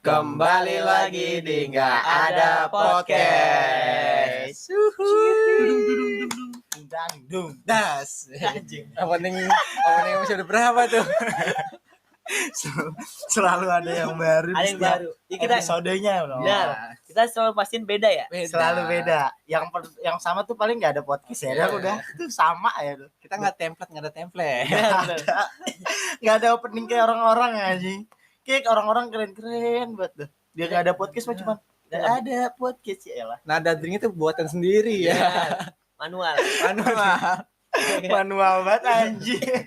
Kembali lagi di Nggak Ada Podcast. Dung das. Anjing. Opening episode berapa tuh? Selalu ada yang baru. Ada yang baru. Ya, kita episodenya benar. Kita selalu pastiin beda ya. Selalu beda. Yang sama tuh paling nggak ada podcast ya. Udah itu sama ya. Kita nggak ada template. Nggak ada opening kayak orang-orang aja. Kayak orang-orang keren-keren buat tuh. Dia nggak ada podcast mah cuma nggak ada podcast ya lah. Nada drink itu buatan sendiri ya. Manual. Manual banget anjing.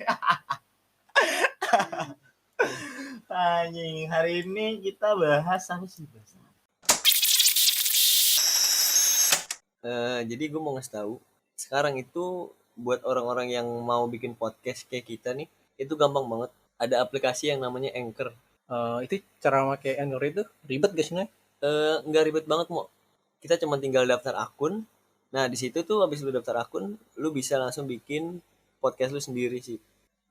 Anjing, hari ini kita bahas apa sih? Jadi gue mau ngasih tahu, sekarang itu buat orang-orang yang mau bikin podcast kayak kita nih, itu gampang banget. Ada aplikasi yang namanya Anchor. Itu cara pakai Anchor itu ribet gak sih? Nggak ribet banget mau. Kita cuma tinggal daftar akun. Nah di situ tuh habis lu daftar akun, lu bisa langsung bikin podcast lu sendiri sih.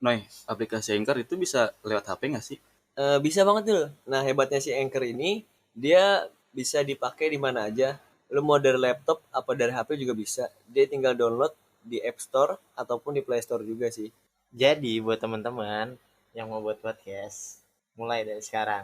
Noy, aplikasi Anchor itu bisa lewat HP nggak sih? Bisa banget tuh. Nah hebatnya si Anchor ini, dia bisa dipakai di mana aja. Lu mau dari laptop apa dari HP juga bisa. Dia tinggal download di App Store ataupun di Play Store juga sih. Jadi buat teman-teman yang mau buat podcast, mulai dari sekarang.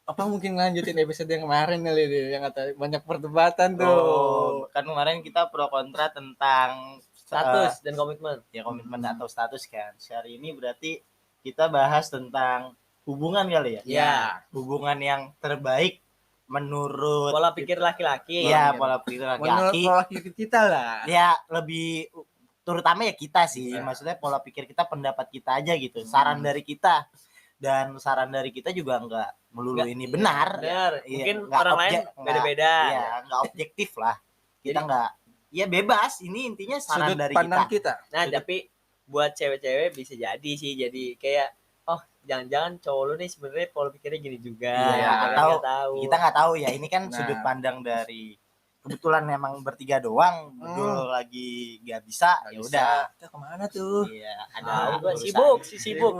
Apa mungkin lanjutin episode yang kemarin kali ini yang kata banyak perdebatan tuh. Oh, kan kemarin kita pro kontra tentang Status dan komitmen. ya komitmen atau status kan. Hari ini berarti kita bahas tentang hubungan kali ya. Ya. Hubungan yang terbaik menurut Pola pikir laki-laki. ya pola pikir Menurut laki-laki. pola pikir kita lah. Ya lebih terutama ya kita sih. Ya. Maksudnya pola pikir kita, pendapat kita aja gitu. Saran dari kita. Dan saran dari kita juga enggak melulu Nggak, ini benar. Benar. Iya, Mungkin nggak orang lain beda-beda. Iya, enggak objektif lah. Kita enggak ya bebas. Ini intinya saran Sudut dari pandang kita. kita. Nah, tapi buat cewek-cewek bisa jadi sih. Jadi kayak jangan-jangan cowok lu nih sebenarnya pola pikirnya gini juga. Iya, Mereka atau nggak tahu. kita nggak tahu ya. Ini kan Nah. sudut pandang dari kebetulan memang bertiga doang. Bedul lagi nggak bisa. Ya udah. Kita kemana tuh? Iya, Ada ada gua urusan. sibuk.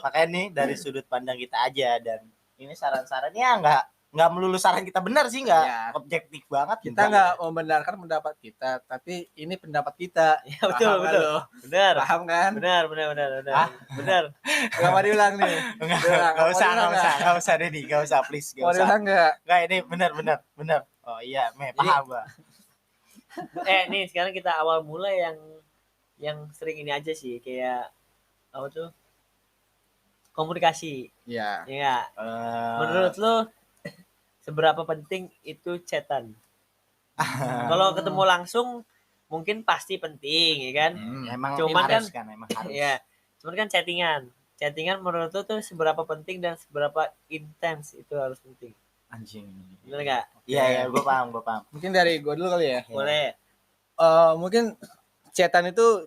Makanya nih dari sudut pandang kita aja, dan ini saran-sarannya nggak melulu saran kita benar sih, nggak Ya. objektif banget. Kita nggak membenarkan pendapat kita, tapi ini pendapat kita. Ya betul, Paham betul. kan lo? Benar. Paham kan? Benar. Ah. Benar. Gak mau diulang nih. Nggak usah Dedi, nggak usah please, Mau nggak usah. diulang nggak? Nggak, ini benar. Oh iya, paham gua. Nih sekarang kita awal mulai yang sering ini aja sih, kayak apa tuh? Komunikasi. Ya. Ya. Menurut lo seberapa penting itu chatan? Kalau ketemu langsung mungkin pasti penting, ya kan? Emang Cuman harus kan, emang harus. Iya. Cuman kan chattingan menurut lo tuh seberapa penting dan seberapa intens itu harus penting. Anjing. Bener nggak? Iya, gue paham. Mungkin dari gue dulu kali ya. Boleh. Mungkin chatan itu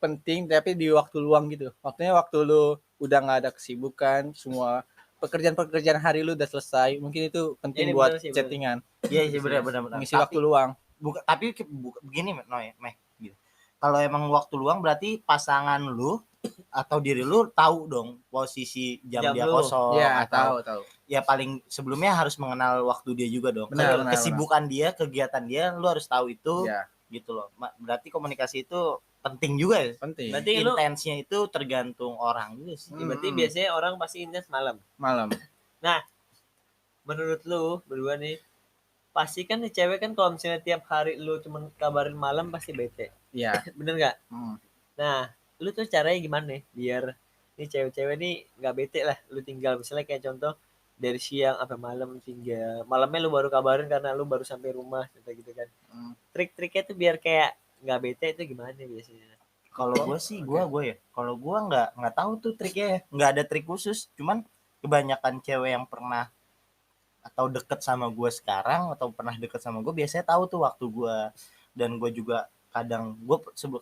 penting tapi di waktu luang gitu. Waktunya waktu lu udah nggak ada kesibukan, semua pekerjaan hari lu udah selesai. Mungkin itu penting Ini buat bener sih, chattingan. Iya sih, benar. Mengisi waktu luang. Tapi begini, gitu. Kalau emang waktu luang berarti pasangan lu atau diri lu tahu dong posisi jam dia lu. kosong, Ya, atau tahu. ya paling sebelumnya harus mengenal waktu dia juga dong. Benar. Kesibukan dia, kegiatan dia, lu harus tahu itu. Ya, Gitu loh. Berarti komunikasi itu penting juga ya. penting. Berarti lu Intensnya itu tergantung orang juga sih. berarti biasanya orang pasti intens malam. Malam. Menurut lu berdua nih, pasti kan nih cewek kan kalau misalnya tiap hari lu cuman kabarin malam pasti bete. Ya. Bener nggak? Hmm. Nah, lu tuh caranya gimana nih biar nih cewek-cewek nih nggak bete lah. Lu tinggal misalnya kayak contoh dari siang sampai malam, tinggal malamnya lu baru kabarin karena lu baru sampai rumah gitu kan. Trik-triknya tuh biar kayak nggak bete itu gimana biasanya? Kalau gue sih, kalau gue nggak tahu tuh triknya ya. Nggak ada trik khusus. Cuman kebanyakan cewek yang pernah atau deket sama gue sekarang atau pernah deket sama gue biasanya tahu tuh waktu gue. Dan gue juga kadang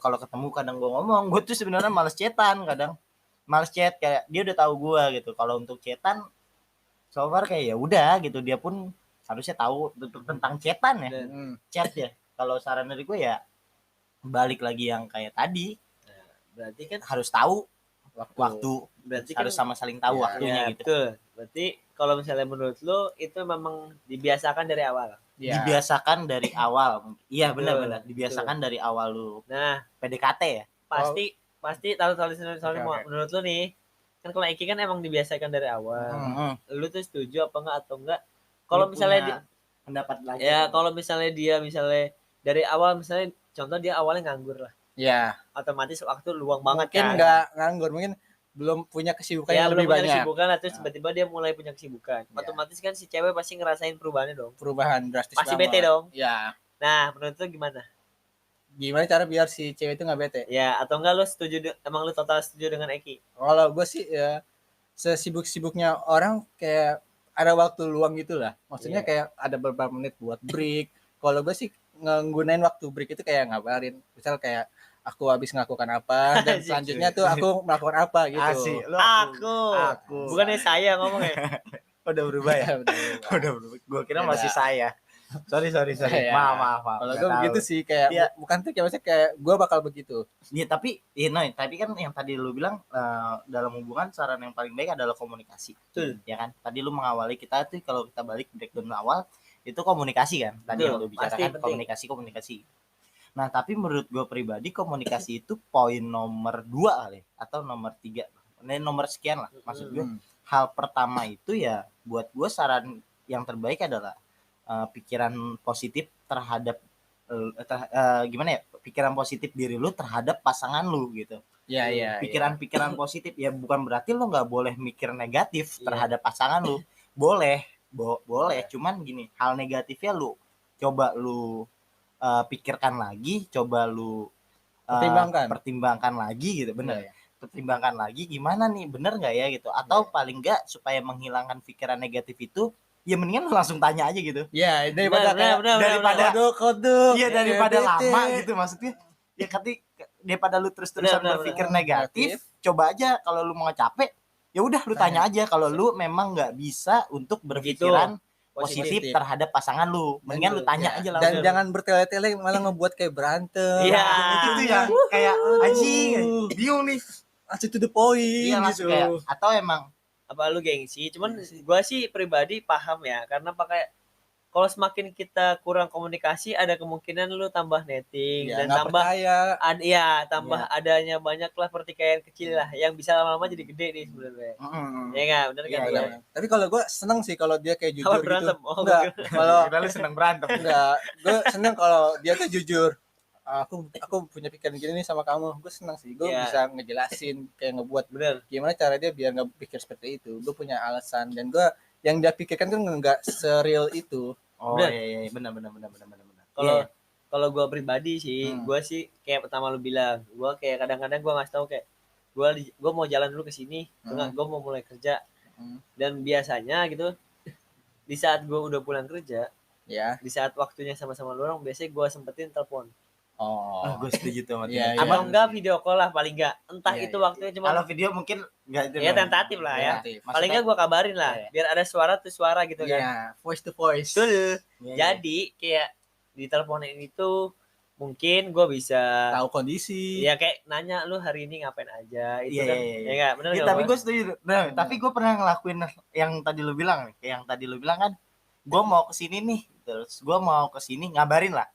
kalau ketemu kadang gue ngomong, gue tuh sebenarnya males chatan, kadang males chat, kayak dia udah tahu gue gitu. Kalau untuk chatan so far kayak ya udah gitu, dia pun harusnya tahu tentang chatan ya. Chat ya. Kalau saran dari gue ya balik lagi yang kayak tadi, Berarti kan harus tahu waktu Berarti harus sama saling tahu Ya, waktunya ya, gitu. betul. Berarti kalau misalnya menurut lu itu memang dibiasakan dari awal. Ya. Dibiasakan dari awal. Iya, Betul, benar-benar dibiasakan dari awal lu Nah, PDKT ya. pasti tahu soalnya Oke. menurut lu nih. Kan kalau Eki kan emang dibiasakan dari awal. Heeh. Lu tuh setuju apa enggak atau enggak? Kalau misalnya pendapat lagi ya kalau misalnya dia misalnya dari awal misalnya contoh dia awalnya nganggur lah. Ya, Otomatis waktu luang banget mungkin kan. nggak nganggur, mungkin belum punya kesibukan Ya yang belum lebih punya banyak. kesibukan lah terus Nah. tiba-tiba dia mulai punya kesibukan. Ya. Otomatis kan si cewek pasti ngerasain perubahannya dong. Perubahan drastis Pasti banget. bete dong. Ya, Nah, menurut lu gimana? gimana cara biar si cewek itu nggak bete? Ya, atau enggak lu setuju emang lu total setuju dengan Eki? Kalau gue sih ya sesibuk-sibuknya orang kayak ada waktu luang gitu lah. Maksudnya Iya. kayak ada beberapa menit buat break. Kalau gue sih nggunain waktu break itu kayak ngabarin. Misal kayak aku habis melakukan apa dan Asik. selanjutnya tuh aku melakukan apa gitu. Asik. Lu Aku. Bukannya saya ngomong ya. udah berubah ya. Bener. Udah berubah. Gua kira Beda. masih saya. Sorry. Ya. Maaf. Kalau Nggak gue tahu. begitu sih kayak Iya. bukan tuh kayak maksudnya kayak gue bakal begitu. Ya, tapi kan yang tadi lu bilang dalam hubungan saran yang paling baik adalah komunikasi. Betul. Ya kan? Tadi lu mengawali kita tuh kalau kita balik breakdown awal itu komunikasi kan. Tadi Betul, yang lu bicarakan pasti, komunikasi. Nah, tapi menurut gue pribadi komunikasi itu poin nomor 2 kali atau nomor 3. Nomor sekian lah maksud gue. Hal pertama itu ya buat gue saran yang terbaik adalah pikiran positif terhadap gimana ya? Pikiran positif diri lu terhadap pasangan lu gitu. Iya. Pikiran-pikiran positif ya bukan berarti lu nggak boleh mikir negatif Iya. terhadap pasangan lu. Boleh, boleh. Cuman gini, hal negatifnya lu coba lu pikirkan lagi, coba lu pertimbangkan lagi gitu, bener. Iya. Pertimbangkan lagi gimana nih, bener nggak ya gitu, atau paling nggak supaya menghilangkan pikiran negatif itu ya mendingan lu langsung tanya aja gitu. Ya, daripada daripada kode. Iya, daripada lama gitu maksudnya. Ya daripada lu terus-terusan berpikir negatif, coba aja kalau lu mau capek, ya udah lu tanya aja kalau lu memang nggak bisa untuk berpikiran positif terhadap pasangan lu. Mendingan lu tanya aja langsung. Dan jangan bertele-tele malah ngebuat kayak berantem. Iya. Itu yang kayak anjing, bingung nih. Langsung to the point Iya, gitu. kayak atau emang Apa lu gengsi? Cuman gua sih pribadi paham ya, karena pakai kalau semakin kita kurang komunikasi ada kemungkinan lu tambah netting Ya, dan tambah percaya. tambah adanya banyaklah pertikaian kecil lah yang bisa lama-lama jadi gede nih sebenarnya. Ya enggak, benar kan? Iya. Tapi kalau gue seneng sih kalau dia kayak jujur Kalau berantem, gitu. oh, Enggak, kalau lu seneng berantem. enggak, gue seneng kalau dia tuh jujur. Aku punya pikiran gini nih sama kamu. Gue seneng sih. Gue Iya. bisa ngejelasin kayak ngebuat Bener. gimana cara dia biar nggak pikir seperti itu. Gue punya alasan dan gue yang dia pikirkan kan nggak seril itu. Oh Bener. iya, benar. Kalau kalau gue pribadi sih, Hmm. gue sih kayak pertama lu bilang, gue kayak kadang-kadang gue ngasih tahu kayak gue mau jalan dulu ke sini, gue mau mulai kerja, dan biasanya gitu di saat gue udah pulang kerja, Ya. di saat waktunya sama-sama lu orang, biasanya gue sempetin telepon. Oh. gue setuju tuh sama Iya, dia. iya. Atau enggak video call lah paling enggak. Entah Iya, itu iya. waktunya cuma Kalau video mungkin enggak itu. ya tentatif lah ya. Paling enggak gue kabarin lah, Iya. biar ada suara tuh suara gitu kan. Iya, voice to voice. Betul. Iya. Jadi kayak di teleponin itu mungkin gue bisa Tahu kondisi. ya kayak nanya lu hari ini ngapain aja itu Iya, kan. iya. Ya enggak, benar Ya, enggak? tapi gue setuju. Nah, tapi gue pernah ngelakuin yang tadi lu bilang nih. Yang tadi lu bilang kan, gue mau kesini nih. Terus gue mau kesini ngabarin lah.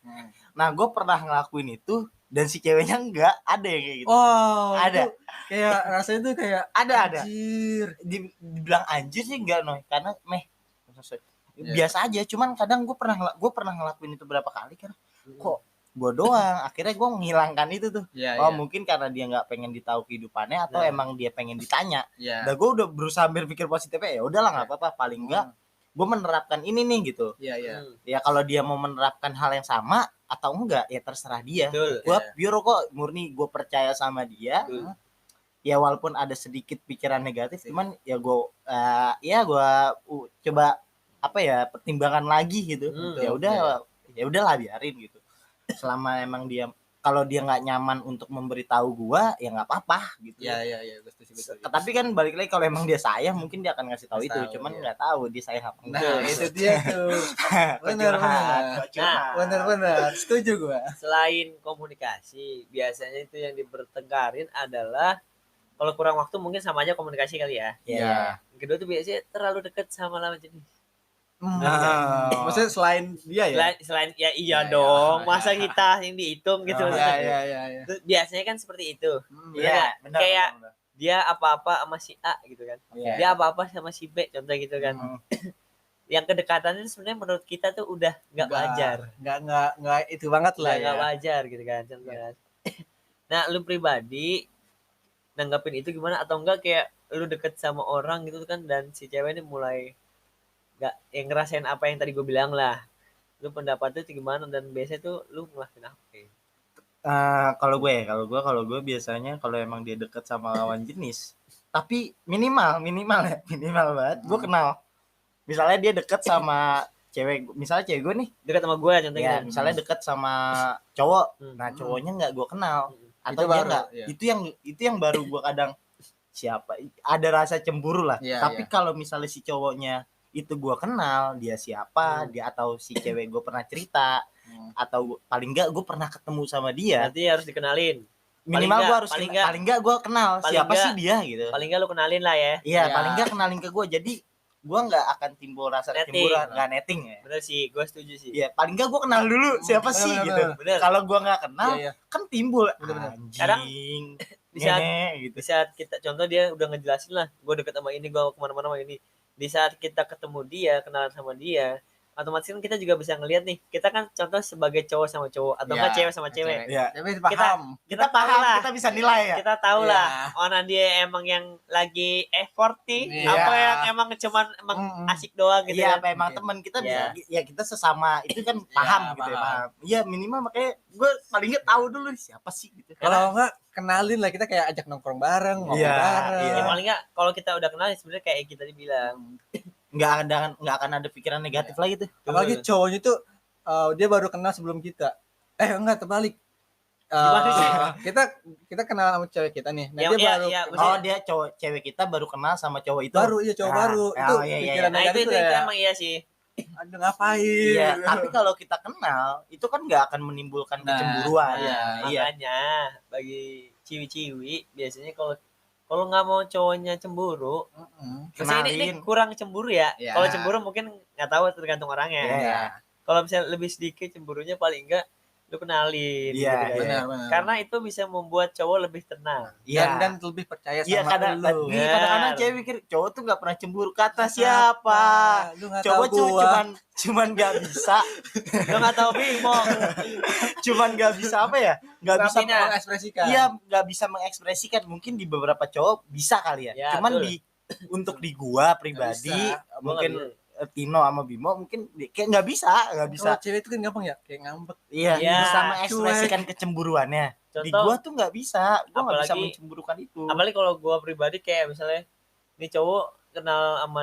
Nah, gue pernah ngelakuin itu dan si ceweknya enggak ada yang kayak gitu. Oh, Ada. itu kayak rasanya tuh kayak Ada. anjir. Dibilang anjir sih enggak, Noy. Karena Iya. biasa aja. Cuman kadang gue pernah ngelakuin itu berapa kali kan. Kok gue doang, akhirnya gue menghilangkan itu tuh. Iya, Oh iya. mungkin karena dia nggak pengen ditahu kehidupannya atau Nah. emang dia pengen ditanya. Iya. Nah gue udah berusaha berpikir positifnya, ya udahlah nggak apa-apa, paling enggak gue menerapkan ini nih gitu. Iya, iya. Ya kalau dia mau menerapkan hal yang sama atau enggak ya terserah dia. Betul. Gue Iya. pure kok murni gue percaya sama dia. Betul. Ya walaupun ada sedikit pikiran negatif, cuman ya gue coba apa ya pertimbangkan lagi gitu. Ya udahlah biarin gitu. Selama emang dia kalau dia nggak nyaman untuk memberitahu gua ya nggak apa-apa gitu. Iya, gue setuju. Tapi kan balik lagi kalau emang dia sayang mungkin dia akan ngasih tahu Ngasih itu, tahu, cuman iya. nggak tahu dia sayang apa Nah, enggak. itu dia tuh. Benar. Benar. Setuju gua. Selain komunikasi, biasanya itu yang dipertengkarin adalah kalau kurang waktu mungkin sama aja komunikasi kali ya. Iya. Yang kedua tuh biasanya terlalu dekat sama lawan jenis. Maksudnya selain dia ya? Selain ya Ya, iya ya. dong, Ya. masa kita yang dihitung gitu. Oh, maksudnya. Iya. Terus biasanya kan seperti itu. Iya, benar. Kayak benar. dia apa-apa sama si A gitu kan. Iya. Dia apa-apa sama si B contoh gitu kan. Yang kedekatan itu sebenarnya menurut kita tuh udah nggak wajar. Nggak itu banget lah Udah ya. nggak wajar gitu kan contoh kan. Nah, lu pribadi nanggapin itu gimana atau enggak kayak lu deket sama orang gitu kan dan si cewek ini mulai nggak yang ngerasain apa yang tadi gue bilang lah. Lu pendapatnya itu gimana dan biasanya tuh lu ngelakuin apa? Kalau gue biasanya kalau emang dia deket sama lawan jenis, tapi minimal banget. Gue kenal. Misalnya dia deket sama cewek, misalnya cewek gue nih, Dekat sama gue contohnya ya gitu. misalnya deket sama cowok, nah Hmm. cowoknya nggak gue kenal, atau Itu dia baru, nggak, iya. itu yang baru gue kadang siapa, ada rasa cemburu lah. Iya, Tapi iya. kalau misalnya si cowoknya itu gue kenal, dia siapa, dia atau si cewek gue pernah cerita, atau paling nggak gue pernah ketemu sama dia, Nanti harus dikenalin. minimal gue harus paling paling nggak gue kenal paling siapa nggak- sih dia gitu. Paling enggak lu kenalin lah ya. Iya, Ya. paling nggak kenalin ke gue, jadi gue nggak akan timbul rasa Netting. kecemburuan, nggak netting ya. Bener sih, gue setuju sih. Iya, paling nggak gue kenal dulu siapa bener, sih bener, gitu. Bener. Kalau gue nggak kenal, Iya. kan timbul Bener. Kadang anjing, di saat- nenek gitu. Di saat kita contoh dia udah ngejelasin lah, gue deket sama ini, gue kemana-mana sama ini. Di saat kita ketemu dia, kenalan sama dia, otomatis kan kita juga bisa ngelihat nih. Kita kan contoh sebagai cowok sama cowok atau Iya, enggak cewek sama cewek. Iya. Tapi paham. Kita tahu paham, lah. kita bisa nilai ya. Kita tahu Iya. lah mana dia emang yang lagi effort nih, Iya. apa yang emang cuman emang asik doang gitu Iya, kan. apa emang Oke. teman kita Iya. bisa, ya kita sesama itu kan paham gitu ya, paham. paham. Iya, minimal makanya gue paling nggak tahu dulu siapa sih gitu. Kalau enggak kenalin lah, kita kayak ajak nongkrong bareng, ngobrol Iya, bareng. iya. Ya paling enggak kalau kita udah kenal sebenarnya kayak kita dibilang. Nggak akan ada pikiran negatif lagi tuh. Apalagi cowoknya tuh dia baru kenal sebelum kita. Enggak, terbalik. Gimana sih? Kita kenal sama cewek kita nih. Nah, Ya, dia iya, baru iya, Oh, dia cewek kita baru kenal sama cowok itu. baru iya cowok Ah, baru. oh, Itu iya, iya, pikiran Nah, negatif itu tuh ya. emang iya sih. Aduh, ngapain? Iya, tapi kalau kita kenal, itu kan nggak akan menimbulkan Nah, kecemburuan. iya. Makanya bagi ciwi-ciwi biasanya kalau nggak mau cowoknya cemburu, Mm-mm. maksudnya ini Kenalin. kurang cemburu ya. Iya. Kalau cemburu mungkin nggak tahu tergantung orangnya. Iya. Kalau misalnya lebih sedikit cemburunya paling enggak lu kenalin Iya, gitu kan. Benar, benar. Karena itu bisa membuat cowok lebih tenang. Iya. Dan lebih percaya Iya, sama lu. kadang-kadang cewek mikir cowok tuh nggak pernah cemburu, kata siapa? Lu nggak Cowok tahu gua. cuman nggak bisa, Lu nggak tahu Bimo. cuman nggak bisa apa ya? Nggak bisa. Bisa mengekspresikan. Iya, nggak bisa mengekspresikan. Mungkin di beberapa cowok bisa kali ya. Ya, Cuman betul. untuk di gua pribadi, Nggak bisa. mungkin Gua nggak Tino sama Bimo mungkin kayak nggak bisa. Kalau cewek itu kan gampang ya, kayak ngambek. Iya, Iya, bisa mengekspresikan kecemburuannya. Di Contoh, gua tuh nggak bisa. Gua nggak bisa apalagi- mencemburukan itu. apalagi kalau gua pribadi kayak misalnya nih cowok kenal sama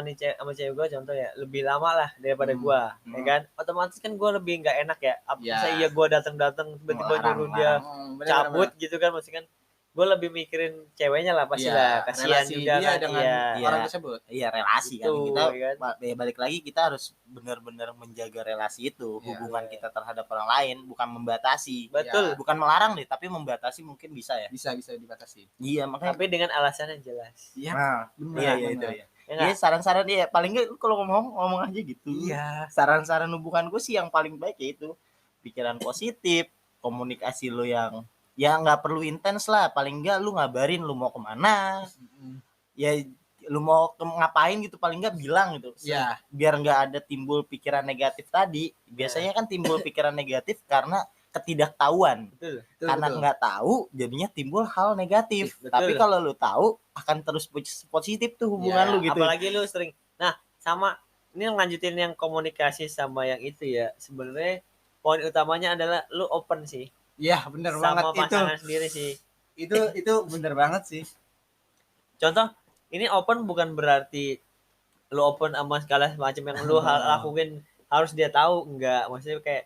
cewek gua contoh ya lebih lama lah daripada gua, ya kan? Otomatis kan gua lebih nggak enak ya. Ya. Masa iya gua datang-datang tiba-tiba Larang, nyuruh dia Bener, cabut gitu kan, maksudnya kan gue lebih mikirin ceweknya lah pasti lah, kasihan relasi juga dia kan. dengan Iya. orang tersebut. Iya, relasi kan. Itu, Kita ya kan? balik lagi kita harus benar-benar menjaga relasi itu, Iya. hubungan kita terhadap orang lain, bukan membatasi. Betul. Bukan melarang deh, tapi membatasi mungkin bisa ya. Bisa dibatasi. Iya, makanya. Tapi dengan alasan yang jelas. Iya. Nah, Benar, iya benar. itu ya. Ya Iya, nggak? saran-saran dia paling nggak lu kalau ngomong aja gitu. Iya. Saran-saran hubungan gue sih yang paling baik yaitu pikiran positif, komunikasi lu yang ya nggak perlu intens lah, paling nggak lu ngabarin lu mau kemana, ya lu mau ngapain gitu, paling nggak bilang gitu. Iya. Biar nggak ada timbul pikiran negatif tadi. Biasanya kan timbul pikiran negatif karena ketidaktahuan. Betul. Karena nggak tahu jadinya timbul hal negatif. Betul. Tapi kalau lu tahu akan terus positif tuh hubungan Ya, lu gitu. Apalagi lu sering. Nah, sama ini lanjutin yang komunikasi sama yang itu ya. Sebenarnya poin utamanya adalah lu open sih Iya, benar sama banget itu. pasangan sendiri sih. Itu benar banget sih. Contoh, ini open bukan berarti lu open sama segala macam yang lu lakuin harus dia tahu, enggak. Maksudnya kayak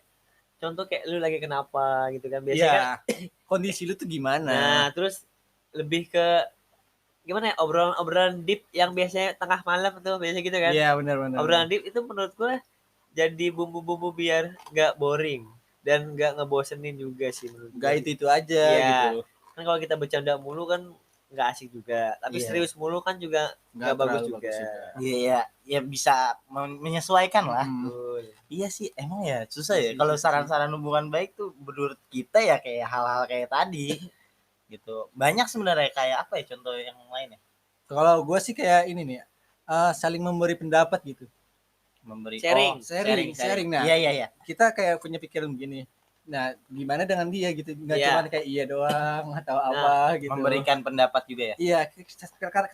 contoh kayak lu lagi kenapa gitu kan. Biasanya kan, Iya. Kondisi lu tuh gimana? nah, terus lebih ke gimana ya, obrolan deep yang biasanya tengah malam tuh biasa gitu kan. Iya, benar. Obrolan deep itu menurut gue jadi bumbu-bumbu biar nggak boring dan nggak ngebosenin juga sih menurut gue. Enggak itu aja Iya. gitu. Kan kalau kita bercanda mulu kan nggak asik juga. Tapi Iya. serius mulu kan juga nggak bagus terlalu juga. Iya, ya bisa menyesuaikan lah. Betul. Iya sih, emang ya susah ya. Iya Kalau sih. saran-saran hubungan baik tuh menurut kita ya kayak hal-hal kayak tadi gitu. Banyak sebenarnya kayak apa ya contoh yang lain ya? Kalau gue sih kayak ini nih, saling memberi pendapat gitu. Memberi Sharing. Sharing. Nah, Iya iya iya. kita kayak punya pikiran begini. Nah, gimana dengan dia gitu? Nggak Iya. cuma kayak iya doang atau apa gitu. Memberikan pendapat juga ya. Iya,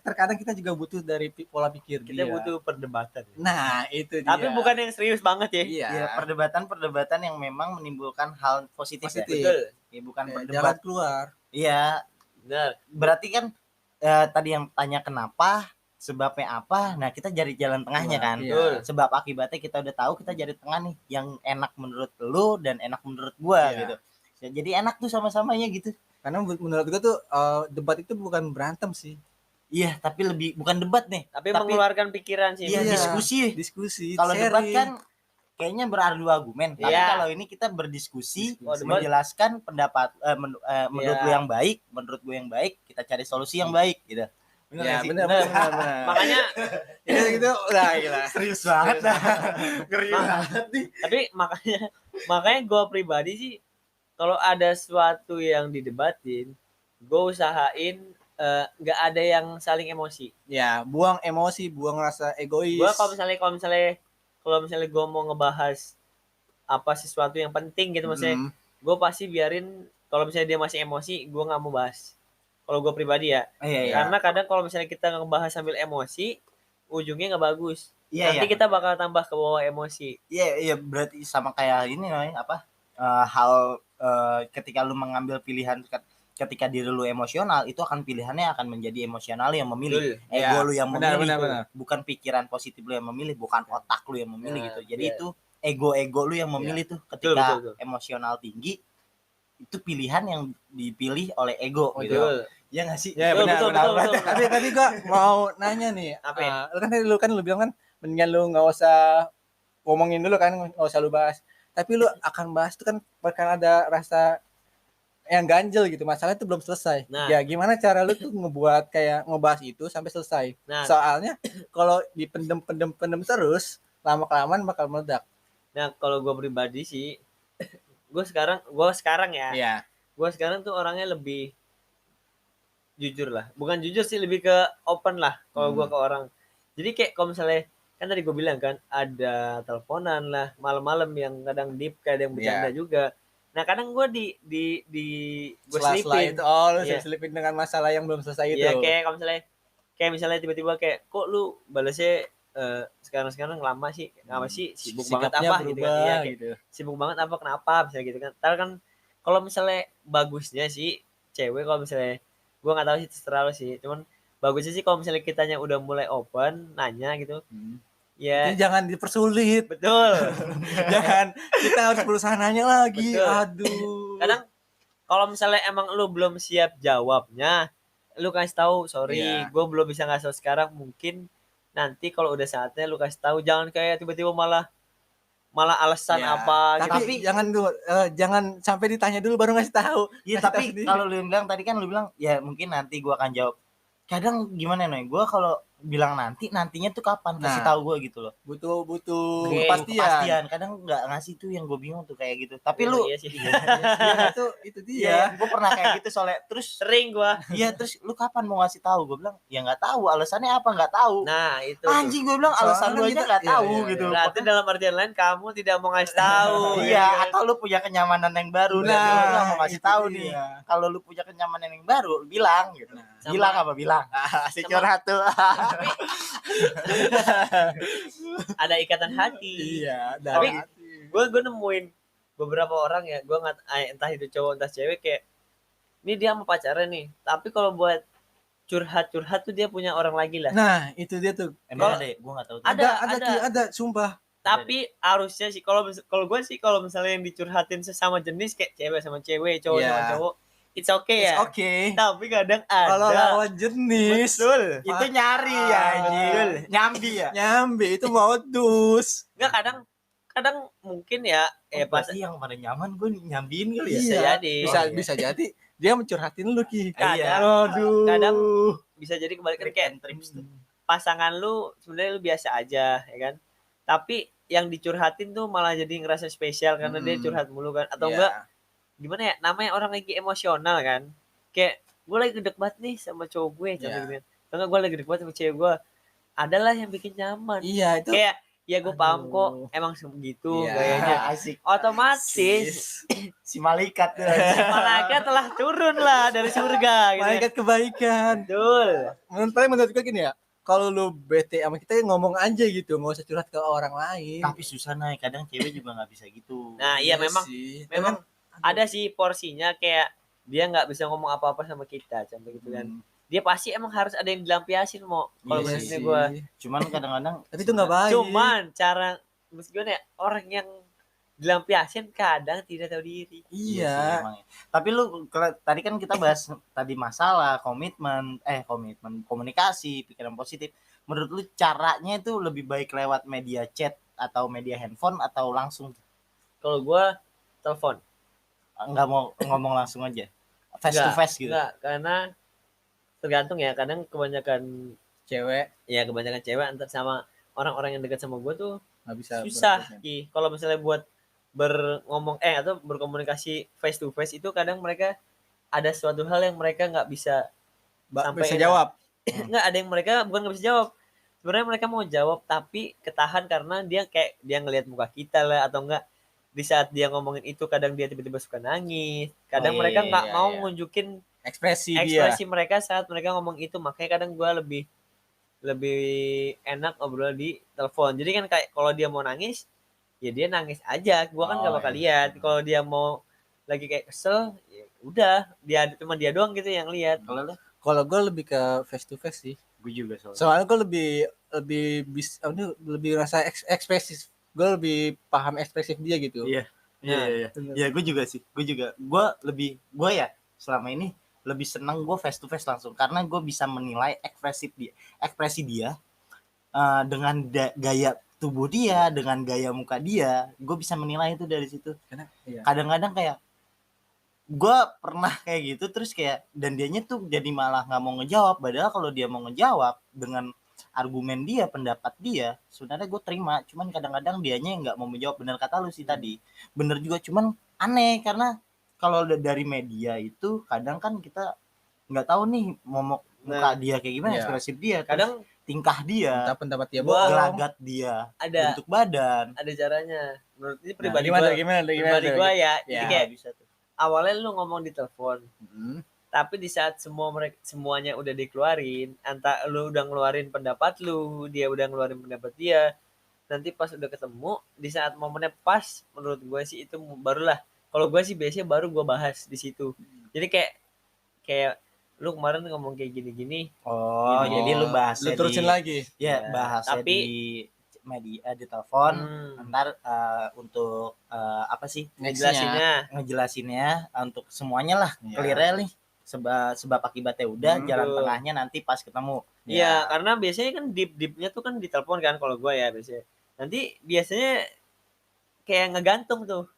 terkadang kita juga butuh dari pola pikir Kita dia. butuh perdebatan. Nah, itu dia. Tapi bukan yang serius banget ya. Iya. Iya, perdebatan-perdebatan yang memang menimbulkan hal positif ya. Positif. Betul. Ya, bukan Kayak jalan berdebat. keluar. Iya, Benar. berarti kan tadi yang tanya kenapa, sebabnya apa, nah kita cari jalan tengahnya kan. Iya. Betul. Sebab akibatnya kita udah tahu, kita cari tengah nih yang enak menurut lu dan enak menurut gua Iya. gitu. Ya, jadi enak tuh sama-samanya gitu. Karena menurut gue tuh debat itu bukan berantem sih. Iya, tapi lebih bukan debat nih. Tapi mengeluarkan pikiran sih. Iya, Iya. diskusi. Kalau sharing. debat kan kayaknya beradu argumen. Tapi Iya. kalau ini kita berdiskusi, Oh, debat. menjelaskan pendapat menurut Iya. lu yang baik, menurut gue yang baik, kita cari solusi yang baik gitu. Bener Ya, nggak sih? benar. Makanya Gitu udah gila. Serius banget dah. Ngeri Mak- banget nih. tapi makanya gue pribadi sih kalau ada sesuatu yang didebatin, gue usahain nggak ada yang saling emosi. Ya, buang emosi, buang rasa egois. Gue kalau misalnya gue mau ngebahas apa sesuatu yang penting gitu maksudnya, gue pasti biarin kalau misalnya dia masih emosi, gue nggak mau bahas. Kalau gue pribadi ya, Iya, iya. karena kadang kalau misalnya kita ngebahas sambil emosi, ujungnya nggak bagus. Iya, Nanti iya. kita bakal tambah ke bawah emosi. Iya, iya berarti sama kayak ini Noy, apa? Ketika lu mengambil pilihan ketika diri lu emosional, itu akan pilihannya akan menjadi emosional yang memilih. Betul. Ego Ya, lu yang benar, memilih. benar. Bukan pikiran positif lu yang memilih, bukan otak lu yang memilih Nah, gitu. Jadi iya. itu ego lu yang memilih tuh ketika betul. emosional tinggi itu pilihan yang dipilih oleh ego gitu. Betul. Ya nggak sih? Ya, Betul, benar. betul. Tapi gua mau nanya nih. Apa ya? Lu kan bilang kan mendingan lu nggak usah ngomongin dulu kan, nggak usah lu bahas. Tapi lu akan bahas itu kan bakal ada rasa yang ganjel gitu. Masalah itu belum selesai. Nah. Ya gimana cara lu tuh ngebuat kayak ngebahas itu sampai selesai? Nah, Soalnya kalau dipendem terus, lama-kelamaan bakal meledak. nah kalau gue pribadi sih, gue sekarang ya, Iya. gue sekarang tuh orangnya lebih jujur lah. Bukan jujur sih, lebih ke open lah kalau gue ke orang. Jadi kayak kalau misalnya kan tadi gue bilang kan ada teleponan lah malam-malam yang kadang deep, kadang bercanda juga. Nah kadang gue di gue Sela-sela selipin. itu, lu Iya. selipin dengan masalah yang belum selesai itu. Iya kayak kalau misalnya tiba-tiba kayak kok lu balasnya sekarang lama sih, kenapa sih, sibuk banget Sikapnya apa gitu kan. berubah, Iya, kayak gitu. sibuk banget apa kenapa misalnya gitu kan. Tapi kan kalau misalnya bagusnya sih cewek, kalau misalnya gue nggak tahu sih, terserah lo sih, cuman bagusnya sih kalau misalnya kitanya udah mulai open nanya gitu ya. Jadi jangan dipersulit. Betul. Jangan kita harus berusaha nanya lagi. Betul. Aduh. Kadang kalau misalnya emang lu belum siap jawabnya, lu kasih tahu, sorry Iya. gue belum bisa ngasih tahu sekarang, mungkin nanti kalau udah saatnya lu kasih tahu. Jangan kayak tiba-tiba malah alasan Iya. apa gitu. Tapi jangan sampai ditanya dulu baru ngasih tahu. Iya, Ngasih tapi tahu sendiri. kalau lu bilang tadi kan lu bilang ya mungkin nanti gua akan jawab. Kadang gimana Noy? Gua kalau bilang nantinya tuh kapan? Kasih Nah. tahu gua gitu loh. butuh Oke, kepastian. Kadang nggak ngasih tuh yang gue bingung tuh kayak gitu. Tapi Oh, lu iya sih. Iya, itu dia. gue pernah kayak gitu soalnya. Terus Sering gua. iya, terus lu kapan mau ngasih tahu? Gue bilang ya nggak tahu. Alasannya apa nggak tahu. Nah itu tuh. Anjing, gue bilang alasan Soalnya lu aja kita- nggak iya, tahu iya, gitu. Berarti dalam artian lain kamu tidak mau ngasih tahu. Iya, ya kan? atau lu punya kenyamanan yang baru dan lu bilang mau ngasih itu tahu dia. nih. Kalau lu punya kenyamanan yang baru, lu bilang gitu. Sama- Bilang apa bilang? Asik sama- curhat tuh. Ada ikatan hati. Iya, Tapi dari gue nemuin beberapa orang ya, gue nggak, entah itu cowok entah cewek, kayak ini dia sama pacarnya nih, tapi kalau buat curhat tuh dia punya orang lagi lah. Nah, itu dia tuh. Emang ada ya? Gue nggak tahu. tuh. Ada. Sumpah. Tapi harusnya sih kalau gue sih kalau misalnya yang dicurhatin sesama jenis kayak cewek sama cewek, cowok Iya. sama cowok, it's okay ya. Oke. Tapi kadang ada. Kalau lawan jenis, Betul. Itu nyari ya, anjing. Betul. Nyambi ya. nyambi itu modus. Enggak, kadang mungkin ya Oh, pas berarti yang pada nyaman gue nyambiin kali ya. Bisa Iya, jadi. Bisa Oh, iya. bisa jadi dia mencurhatin lu Ki. Iya. Aduh. Kadang bisa jadi kebalikan Trick kayak and trips tuh. pasangan lu sebenarnya lu biasa aja ya kan, tapi yang dicurhatin tuh malah jadi ngerasa spesial karena dia curhat mulu kan, atau enggak gimana ya, namanya orang lagi emosional kan, kayak gue lagi gede banget nih sama cowok gue contoh gitu kan, atau enggak gue lagi gede banget sama cewek gue, adalah yang bikin nyaman. Iya itu. Kayak ya gue paham kok Aduh. emang segitu Iya. gayanya, Asik. otomatis Si malaikat tuh. malaikat telah turun lah dari surga gitu kan. Malaikat kebaikan. Betul. Menurut gue gini ya, kalau lu bete sama kita ngomong aja gitu, nggak usah curhat ke orang lain. Tapi susah naik, kadang cewek juga nggak bisa gitu. Nah iya memang sih. memang ada sih porsinya, kayak dia nggak bisa ngomong apa-apa sama kita contoh gitu kan, dia pasti emang harus ada yang dilampiasin mau kalau Iya menurutnya sih. gue. Cuman kadang-kadang Tapi itu nggak baik. Cuman cara maksud gue ya, orang yang dilampiasin kadang tidak tahu diri. Iya sih, Iya. emang ya. Tapi lu tadi kan kita bahas tadi masalah komitmen komunikasi, pikiran positif. Menurut lu caranya itu lebih baik lewat media chat atau media handphone atau langsung? Kalau gue telepon. Nggak mau ngomong langsung aja, face to face gitu? Enggak, karena tergantung ya, kadang kebanyakan Cewek cewek antar sama orang-orang yang dekat sama gue tuh nggak bisa. susah Ki. Kalau misalnya buat atau berkomunikasi face to face itu kadang mereka ada suatu hal yang mereka nggak bisa Bisa sampai jawab. nggak, ada yang mereka bukan nggak bisa jawab, sebenarnya mereka mau jawab tapi ketahan karena dia ngelihat muka kita lah, atau enggak di saat dia ngomongin itu kadang dia tiba-tiba suka nangis, kadang mereka nggak mau nunjukin Ekspresi mereka saat mereka ngomong itu, makanya kadang gue lebih enak ngobrol di telepon. Jadi kan kayak kalau dia mau nangis ya dia nangis aja, gue kan nggak bakal lihat. Kalau dia mau lagi kayak kesel ya udah, cuma dia doang gitu yang lihat. Kalau gue lebih ke face to face sih. Gue juga Soalnya gue lebih rasa ekspresif. Gue lebih paham ekspresif dia gitu. Iya. Ya gue juga sih. Gue ya selama ini lebih senang gue face to face langsung, karena gue bisa menilai ekspresi dia dengan gaya tubuh dia, dengan gaya muka dia, gue bisa menilai itu dari situ. Kadang-kadang kayak gue pernah kayak gitu, terus kayak dan dianya tuh jadi malah nggak mau ngejawab, padahal kalau dia mau ngejawab dengan argumen dia, pendapat dia, sebenarnya gue terima. Cuman kadang-kadang dianya nggak mau menjawab. Bener kata lu sih tadi, bener juga. Cuman aneh karena kalau dari media itu kadang kan kita nggak tahu nih muka dia kayak gimana, ekspresif dia, kadang tingkah dia, pendapat dia, gelagat dia, bentuk badan, ada caranya. Menurut ini pribadi gue ya, jadi kayak bisa tuh. Awalnya lu ngomong di telepon, tapi di saat semuanya udah dikeluarin, entah lu udah ngeluarin pendapat lu, dia udah ngeluarin pendapat dia, nanti pas udah ketemu di saat momennya pas, menurut gue sih itu barulah, kalau gue sih biasanya baru gue bahas di situ. Jadi kayak lu kemarin ngomong kayak gini-gini. Jadi lu bahas lu terusin lagi. Ya, bahasnya tapi di media, di telepon, ntar untuk apa sih? Ngejelasinnya untuk semuanya lah, clear nih. Sebab akibatnya udah, jalan tengahnya nanti pas ketemu. Iya, karena biasanya kan deep-deepnya tuh kan di telepon kan kalau gue ya biasanya. Nanti biasanya kayak ngegantung tuh.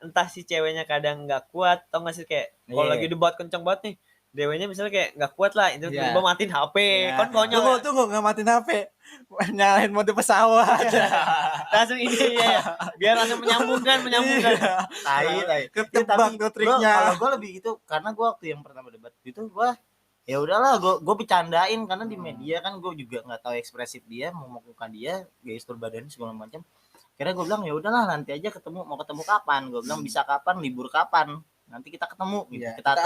Entah si ceweknya kadang nggak kuat, tau nggak sih, kayak kalau lagi debat kenceng banget nih, ceweknya misalnya kayak nggak kuat lah, itu tiba-tiba matiin HP, kan konyol. Tunggu nggak matiin HP, nyalain mode pesawat. Langsung ini ya, biar langsung menyambungkan. Tai. Ketebak tuh triknya. Kalau gue lebih gitu, karena gue waktu yang pertama debat itu gue ya udahlah, gue bercandain karena di media kan gue juga nggak tahu ekspresif dia, mau muka dia, gestur badannya segala macam. Akhirnya gue bilang ya udahlah, nanti aja ketemu, mau ketemu kapan? Gue bilang bisa kapan, libur kapan, nanti kita ketemu gitu. Kita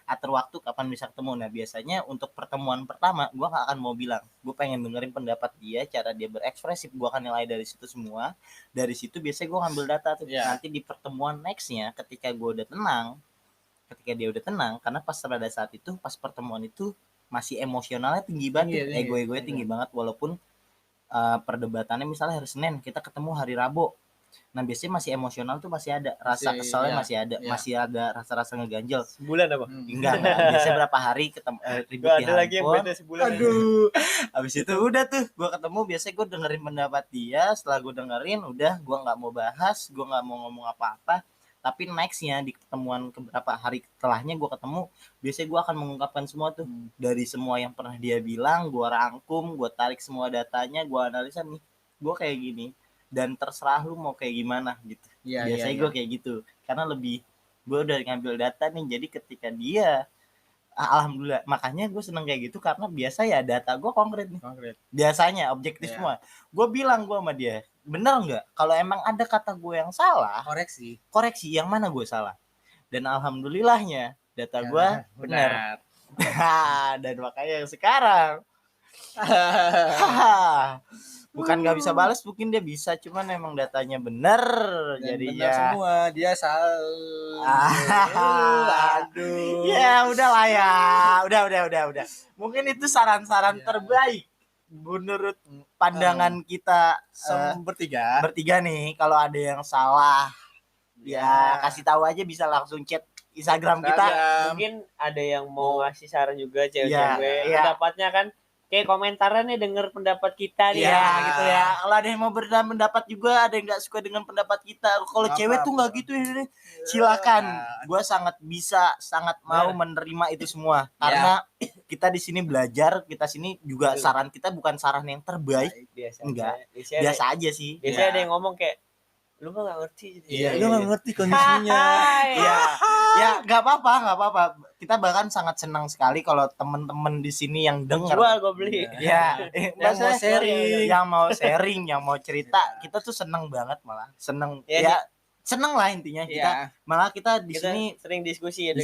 atur waktu kapan bisa ketemu. Nah biasanya untuk pertemuan pertama gue nggak akan mau bilang, gue pengen dengerin pendapat dia, cara dia berekspresif, gue akan nilai dari situ semua. Dari situ biasanya gue ngambil data tuh. Nanti di pertemuan nextnya, ketika dia udah tenang, karena pas pada saat itu, pas pertemuan itu masih emosionalnya tinggi banget, ego-egonya tinggi banget, walaupun perdebatannya misalnya hari Senin, kita ketemu hari Rabu. Nah biasanya masih emosional tuh, masih ada rasa kesalnya, masih ada rasa-rasa ngeganjel. Sebulan apa? Enggak. Biasanya berapa hari ketemu ribut di handphone. Lagi yang beda sebulan. Aduh. Habis itu udah tuh, gue ketemu, biasanya gue dengerin pendapat dia. Setelah gue dengerin, udah gue nggak mau bahas, gue nggak mau ngomong apa-apa. Tapi nextnya di pertemuan beberapa hari setelahnya gue ketemu, biasanya gue akan mengungkapkan semua tuh dari semua yang pernah dia bilang, gue rangkum, gue tarik semua datanya, gue analisa nih, gue kayak gini, dan terserah lu mau kayak gimana gitu. Biasanya gue kayak gitu, karena lebih gue udah ngambil data nih, jadi ketika dia alhamdulillah, makanya gue seneng kayak gitu karena biasa ya data gue konkret nih. Biasanya objektif semua. Gue bilang gue sama dia, bener nggak? Kalau emang ada kata gue yang salah, koreksi yang mana gue salah. Dan alhamdulillahnya data gue benar. Dan makanya yang sekarang bukan nggak bisa balas, mungkin dia bisa, cuman emang datanya bener. Jadi benar ya semua, dia salah. Aduh. Ya udahlah ya, udah. Mungkin itu saran-saran terbaik menurut pandangan kita bertiga nih. Kalau ada yang salah, ya kasih tahu aja, bisa langsung chat Instagram kita. Mungkin ada yang mau ngasih saran juga cewek-cewek. Iya. Pendapatnya kan kayak komentaran nih, denger pendapat kita nih. Iya gitu ya. Kalau ada yang mau berbeda pendapat juga, ada yang nggak suka dengan pendapat kita. Kalau cewek tuh nggak gitu ya, silakan. Gue sangat mau menerima itu semua. Karena kita di sini belajar, kita sini juga saran kita bukan saran yang terbaik. Biasa aja sih. Biasanya ada yang ngomong kayak, lu mah nggak ngerti. Lu nggak ngerti kondisinya. Ya nggak apa-apa. Kita bahkan sangat senang sekali kalau teman-teman di sini yang dengar. Gue beli. Ya, yang mau sharing, yang mau cerita, kita tuh seneng banget malah. Seneng seneng lah intinya kita. Malah kita di sini sering diskusi ya.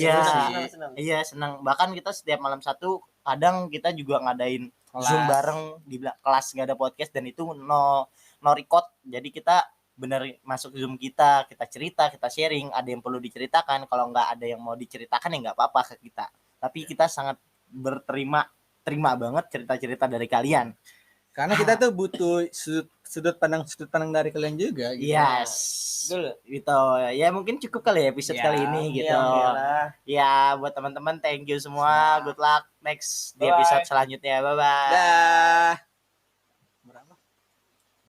Iya, senang. Bahkan kita setiap malam satu kadang kita juga ngadain Zoom bareng di kelas, nggak ada podcast, dan itu no record. Jadi kita bener masuk Zoom, kita cerita, kita sharing, ada yang perlu diceritakan, kalau nggak ada yang mau diceritakan ya nggak apa-apa ke kita, tapi kita sangat terima banget cerita-cerita dari kalian, karena kita tuh butuh sudut pandang dari kalian juga gitu. Yes, gitu ya. Mungkin cukup kali ya episode kali ini gitu. Ya buat teman-teman, thank you semua, good luck next di episode selanjutnya, bye bye.